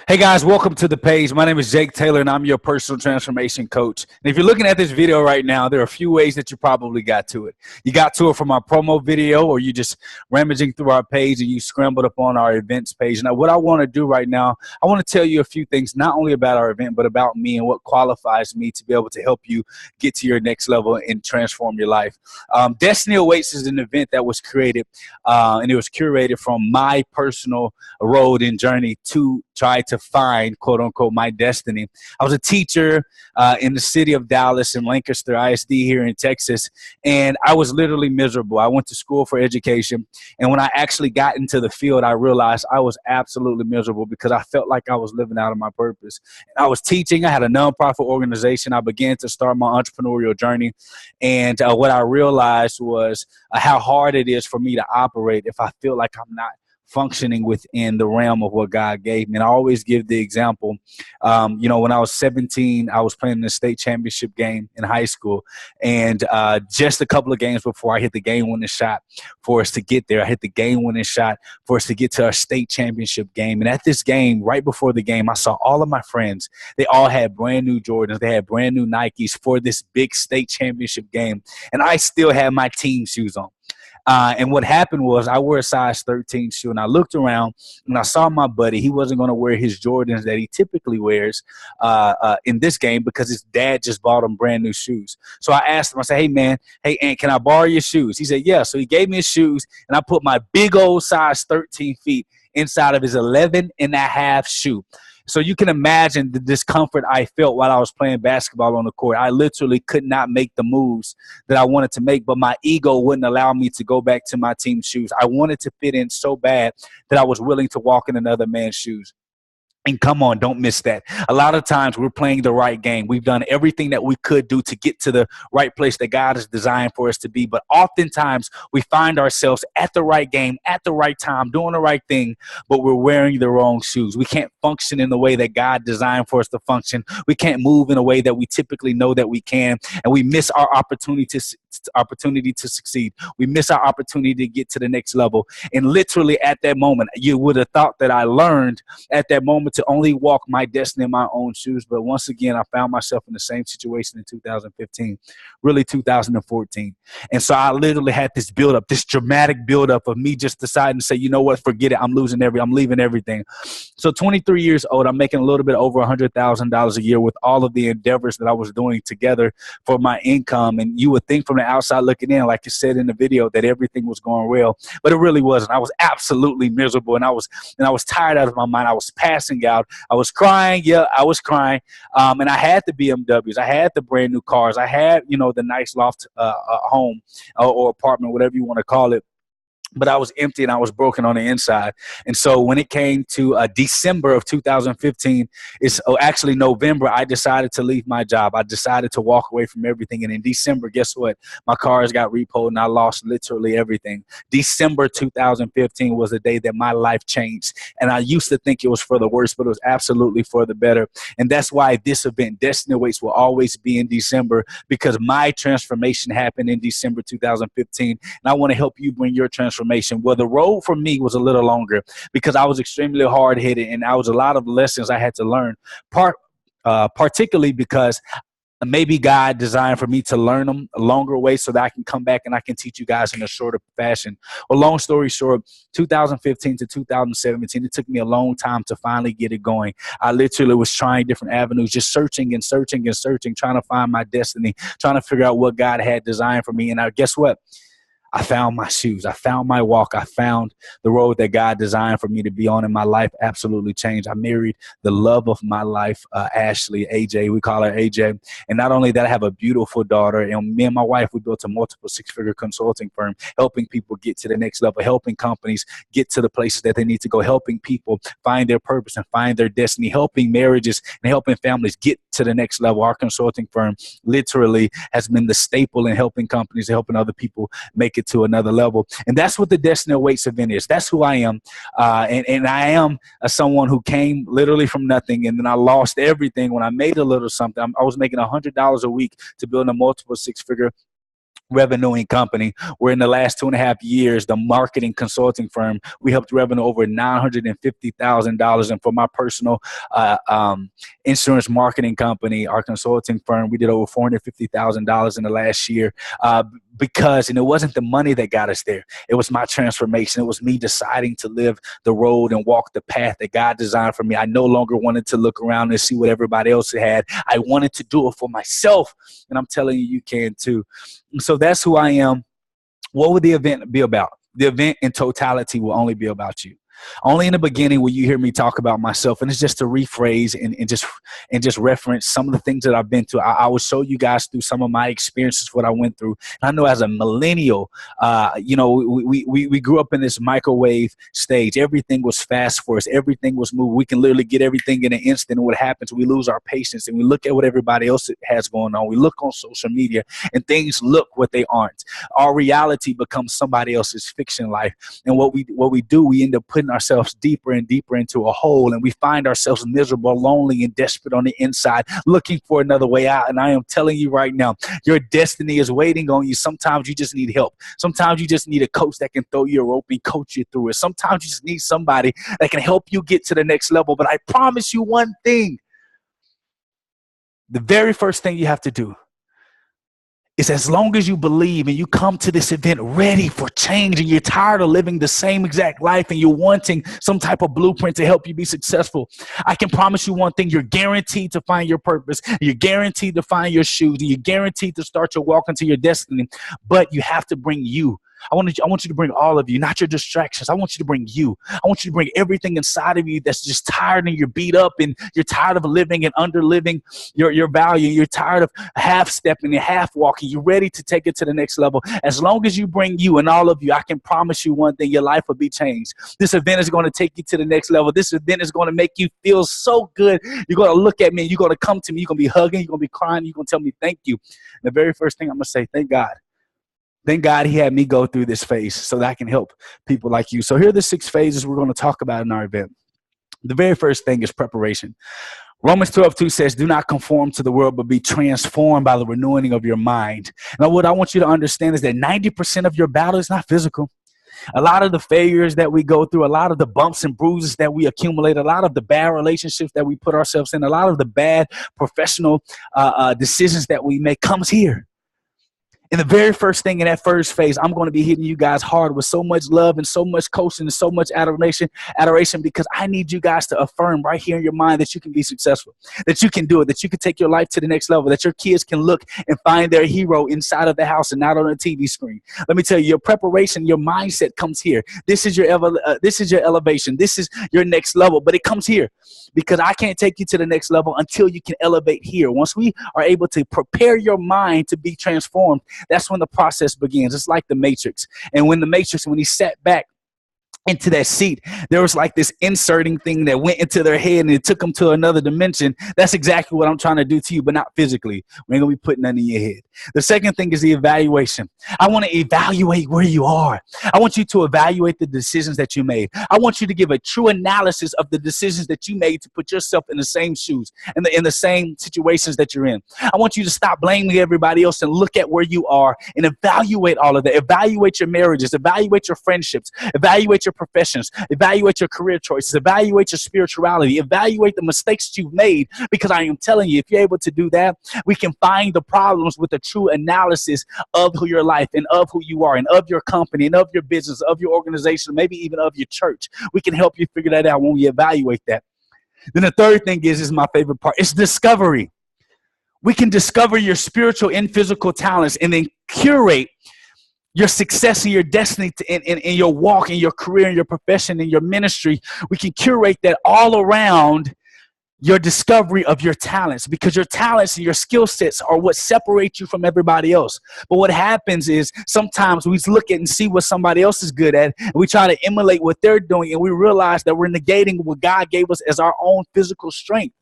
Hey guys, welcome to the page. My name is Jake Taylor and I'm your personal transformation coach. And if you're looking at this video right now, there are a few ways that you probably got to it. You got to it from our promo video, or you just rummaging through our page and you scrambled up on our events page. Now, what I want to do right now, I want to tell you a few things, not only about our event, but about me and what qualifies me to be able to help you get to your next level and transform your life. Destiny Awaits is an event that was created and it was curated from my personal road and journey to try to find, quote unquote, my destiny. I was a teacher in the city of Dallas and Lancaster ISD here in Texas, and I was literally miserable. I went to school for education, and when I actually got into the field, I realized I was absolutely miserable because I felt like I was living out of my purpose. And I was teaching. I had a nonprofit organization. I began to start my entrepreneurial journey, and what I realized was how hard it is for me to operate if I feel like I'm not functioning within the realm of what God gave me. And I always give the example, when I was 17, I was playing in the state championship game in high school. And just a couple of games before I hit the game-winning shot for us to get there, I hit the game-winning shot for us to get to our state championship game. And at this game, right before the game, I saw all of my friends. They all had brand new Jordans. They had brand new Nikes for this big state championship game. And I still had my team shoes on. And what happened was I wore a size 13 shoe, and I looked around and I saw my buddy. He wasn't going to wear his Jordans that he typically wears in this game because his dad just bought him brand new shoes. So I asked him, I said, hey, man, hey, Aunt, can I borrow your shoes? He said, yeah. So he gave me his shoes, and I put my big old size 13 feet inside of his 11 and a half shoe. So you can imagine the discomfort I felt while I was playing basketball on the court. I literally could not make the moves that I wanted to make, but my ego wouldn't allow me to go back to my team's shoes. I wanted to fit in so bad that I was willing to walk in another man's shoes. And come on, don't miss that. A lot of times we're playing the right game. We've done everything that we could do to get to the right place that God has designed for us to be. But oftentimes we find ourselves at the right game, at the right time, doing the right thing, but we're wearing the wrong shoes. We can't function in the way that God designed for us to function. We can't move in a way that we typically know that we can. And we miss our opportunity to succeed. We miss our opportunity to get to the next level. And literally at that moment, you would have thought that I learned at that moment to only walk my destiny in my own shoes. But once again, I found myself in the same situation in 2015, really 2014. And so I literally had this buildup, this dramatic buildup of me just deciding to say, you know what, forget it. I'm leaving everything. So 23 years old, I'm making a little bit over $100,000 a year with all of the endeavors that I was doing together for my income. And you would think from the outside looking in, like you said in the video, that everything was going well, but it really wasn't. I was absolutely miserable, and I was tired out of my mind. I was passing out. I was crying. Yeah, I was crying. And I had the BMWs. I had the brand new cars. I had, the nice loft home or apartment, whatever you want to call it. But I was empty and I was broken on the inside. And so when it came to December of 2015, actually November, I decided to leave my job. I decided to walk away from everything. And in December, guess what? My cars got repoed and I lost literally everything. December 2015 was the day that my life changed. And I used to think it was for the worse, but it was absolutely for the better. And that's why this event, Destiny Awaits, will always be in December, because my transformation happened in December 2015. And I want to help you bring your transformation. Well, the road for me was a little longer because I was extremely hard-headed, and I was a lot of lessons I had to learn, particularly because maybe God designed for me to learn them a longer way so that I can come back and I can teach you guys in a shorter fashion. Well, long story short, 2015 to 2017, it took me a long time to finally get it going. I literally was trying different avenues, just searching and searching and searching, trying to find my destiny, trying to figure out what God had designed for me. And guess what? I found my shoes. I found my walk. I found the road that God designed for me to be on, and my life absolutely changed. I married the love of my life, Ashley, AJ. We call her AJ. And not only that, I have a beautiful daughter. And me and my wife, we built a multiple six-figure consulting firm, helping people get to the next level, helping companies get to the places that they need to go, helping people find their purpose and find their destiny, helping marriages and helping families get to the next level. Our consulting firm literally has been the staple in helping companies, helping other people make it to another level. And that's what the Destiny Awaits event is. That's who I am. And I am someone who came literally from nothing, and then I lost everything when I made a little something. I was making $100 a week to build a multiple six-figure revenuing company, where in the last 2.5 years, the marketing consulting firm, we helped revenue over $950,000. And for my personal insurance marketing company, our consulting firm, we did over $450,000 in the last year. And it wasn't the money that got us there. It was my transformation. It was me deciding to live the road and walk the path that God designed for me. I no longer wanted to look around and see what everybody else had. I wanted to do it for myself. And I'm telling you, you can too. So that's who I am. What would the event be about? The event in totality will only be about you. Only in the beginning will you hear me talk about myself, and it's just to rephrase and just reference some of the things that I've been through. I will show you guys through some of my experiences what I went through. And I know as a millennial, we grew up in this microwave stage. Everything was fast for us. Everything was moving. We can literally get everything in an instant. And what happens? We lose our patience, and we look at what everybody else has going on. We look on social media, and things look what they aren't. Our reality becomes somebody else's fiction life. And what we do, we end up putting ourselves deeper and deeper into a hole, and we find ourselves miserable, lonely, and desperate on the inside, looking for another way out. And I am telling you right now, your destiny is waiting on you. Sometimes you just need help. Sometimes you just need a coach that can throw you a rope and coach you through it. Sometimes you just need somebody that can help you get to the next level. But I promise you one thing, the very first thing you have to do is, as long as you believe and you come to this event ready for change, and you're tired of living the same exact life, and you're wanting some type of blueprint to help you be successful, I can promise you one thing: you're guaranteed to find your purpose. You're guaranteed to find your shoes. And you're guaranteed to start your walk into your destiny. But you have to bring you. I want you to bring all of you, not your distractions. I want you to bring you. I want you to bring everything inside of you that's just tired, and you're beat up, and you're tired of living and underliving your value. You're tired of half stepping and half walking. You're ready to take it to the next level. As long as you bring you and all of you, I can promise you one thing: your life will be changed. This event is going to take you to the next level. This event is going to make you feel so good. You're going to look at me, and you're going to come to me. You're going to be hugging. You're going to be crying. You're going to tell me thank you. And the very first thing I'm going to say, thank God. Thank God he had me go through this phase so that I can help people like you. So here are the 6 phases we're going to talk about in our event. The very first thing is preparation. Romans 12:2 says, do not conform to the world, but be transformed by the renewing of your mind. Now, what I want you to understand is that 90% of your battle is not physical. A lot of the failures that we go through, a lot of the bumps and bruises that we accumulate, a lot of the bad relationships that we put ourselves in, a lot of the bad professional decisions that we make comes here. And the very first thing in that first phase, I'm going to be hitting you guys hard with so much love and so much coaching and so much adoration, because I need you guys to affirm right here in your mind that you can be successful, that you can do it, that you can take your life to the next level, that your kids can look and find their hero inside of the house and not on a TV screen. Let me tell you, your preparation, your mindset comes here. This is your elevation. This is your next level, but it comes here, because I can't take you to the next level until you can elevate here. Once we are able to prepare your mind to be transformed, that's when the process begins. It's like the Matrix. And when he sat back into that seat, there was like this inserting thing that went into their head, and it took them to another dimension. That's exactly what I'm trying to do to you, but not physically. We ain't gonna be putting nothing in your head. The second thing is the evaluation. I want to evaluate where you are. I want you to evaluate the decisions that you made. I want you to give a true analysis of the decisions that you made to put yourself in the same shoes, in the same situations that you're in. I want you to stop blaming everybody else and look at where you are and evaluate all of that. Evaluate your marriages, evaluate your friendships, evaluate your professions, evaluate your career choices, evaluate your spirituality, evaluate the mistakes that you've made, because I am telling you, if you're able to do that, we can find the problems with a true analysis of your life and of who you are and of your company and of your business, of your organization, maybe even of your church. We can help you figure that out when we evaluate that. Then the third thing is my favorite part. It's discovery. We can discover your spiritual and physical talents and then curate your success and your destiny in your walk, in your career, in your profession, in your ministry. We can curate that all around your discovery of your talents, because your talents and your skill sets are what separate you from everybody else. But what happens is sometimes we look at and see what somebody else is good at, and we try to emulate what they're doing, and we realize that we're negating what God gave us as our own physical strength.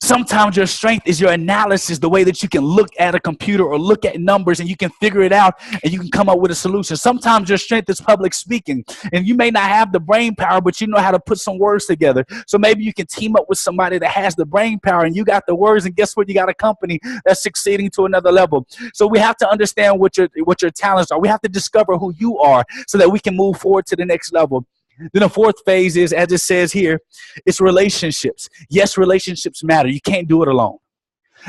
Sometimes your strength is your analysis, the way that you can look at a computer or look at numbers and you can figure it out and you can come up with a solution. Sometimes your strength is public speaking, and you may not have the brain power, but you know how to put some words together. So maybe you can team up with somebody that has the brain power and you got the words, and guess what? You got a company that's succeeding to another level. So we have to understand what your talents are. We have to discover who you are so that we can move forward to the next level. Then the fourth phase is, as it says here, it's relationships. Yes, relationships matter. You can't do it alone.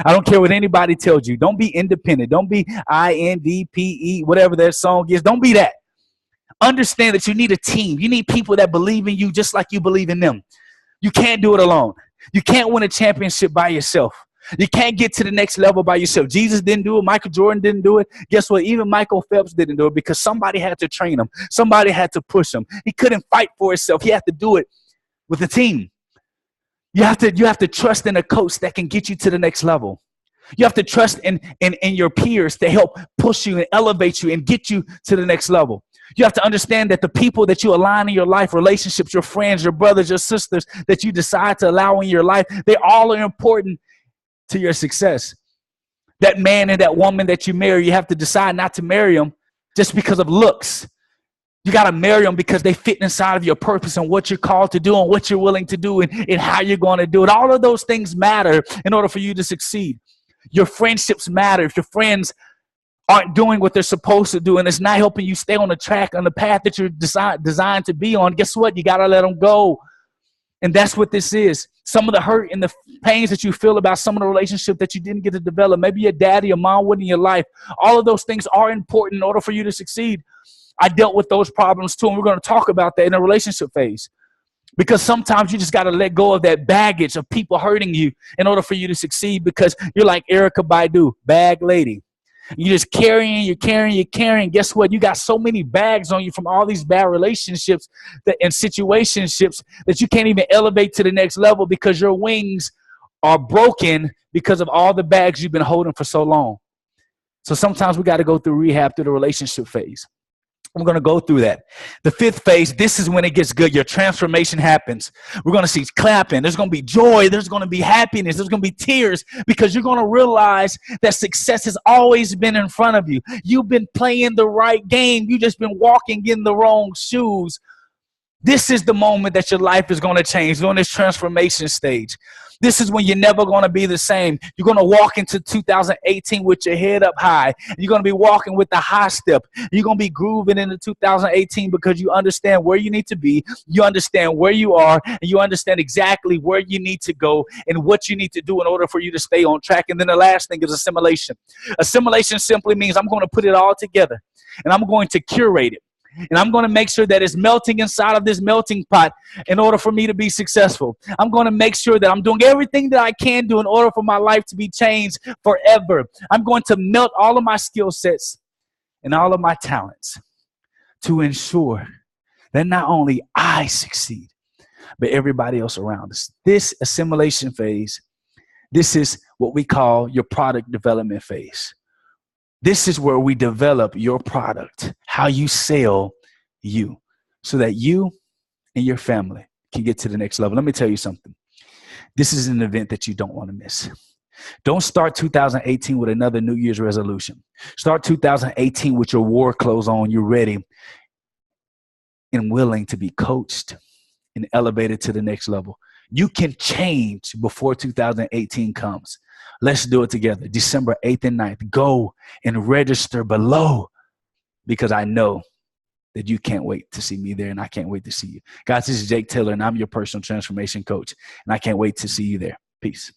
I don't care what anybody tells you. Don't be independent. Don't be INDPE, whatever that song is. Don't be that. Understand that you need a team. You need people that believe in you just like you believe in them. You can't do it alone. You can't win a championship by yourself. You can't get to the next level by yourself. Jesus didn't do it. Michael Jordan didn't do it. Guess what? Even Michael Phelps didn't do it because somebody had to train him. Somebody had to push him. He couldn't fight for himself. He had to do it with a team. You have to trust in a coach that can get you to the next level. You have to trust in your peers to help push you and elevate you and get you to the next level. You have to understand that the people that you align in your life, relationships, your friends, your brothers, your sisters, that you decide to allow in your life, they all are important to your success. That man and that woman that you marry, you have to decide not to marry them just because of looks. You got to marry them because they fit inside of your purpose and what you're called to do and what you're willing to do and how you're going to do it. All of those things matter in order for you to succeed. Your friendships matter. If your friends aren't doing what they're supposed to do and it's not helping you stay on the track, on the path that you're designed to be on, guess what? You got to let them go. And that's what this is. Some of the hurt and the pains that you feel about some of the relationship that you didn't get to develop. Maybe your daddy or mom wasn't in your life. All of those things are important in order for you to succeed. I dealt with those problems too, and we're going to talk about that in the relationship phase. Because sometimes you just got to let go of that baggage of people hurting you in order for you to succeed, because you're like Erykah Badu, bag lady. You're just you're carrying. Guess what? You got so many bags on you from all these bad relationships and situationships that you can't even elevate to the next level because your wings are broken because of all the bags you've been holding for so long. So sometimes we got to go through rehab through the relationship phase. We're going to go through that. The fifth phase, this is when it gets good. Your transformation happens. We're going to see clapping. There's going to be joy. There's going to be happiness. There's going to be tears because you're going to realize that success has always been in front of you. You've been playing the right game. You've just been walking in the wrong shoes. This is the moment that your life is going to change during this transformation stage. This is when you're never going to be the same. You're going to walk into 2018 with your head up high. You're going to be walking with the high step. You're going to be grooving into 2018 because you understand where you need to be. You understand where you are, and you understand exactly where you need to go and what you need to do in order for you to stay on track. And then the last thing is assimilation. Assimilation simply means I'm going to put it all together and I'm going to curate it. And I'm going to make sure that it's melting inside of this melting pot in order for me to be successful. I'm going to make sure that I'm doing everything that I can do in order for my life to be changed forever. I'm going to melt all of my skill sets and all of my talents to ensure that not only I succeed, but everybody else around us. This assimilation phase, this is what we call your product development phase. This is where we develop your product, how you sell you, so that you and your family can get to the next level. Let me tell you something. This is an event that you don't want to miss. Don't start 2018 with another New Year's resolution. Start 2018 with your war clothes on. You're ready and willing to be coached and elevated to the next level. You can change before 2018 comes. Let's do it together. December 8th and 9th. Go and register below because I know that you can't wait to see me there and I can't wait to see you. Guys, this is Jake Taylor and I'm your personal transformation coach and I can't wait to see you there. Peace.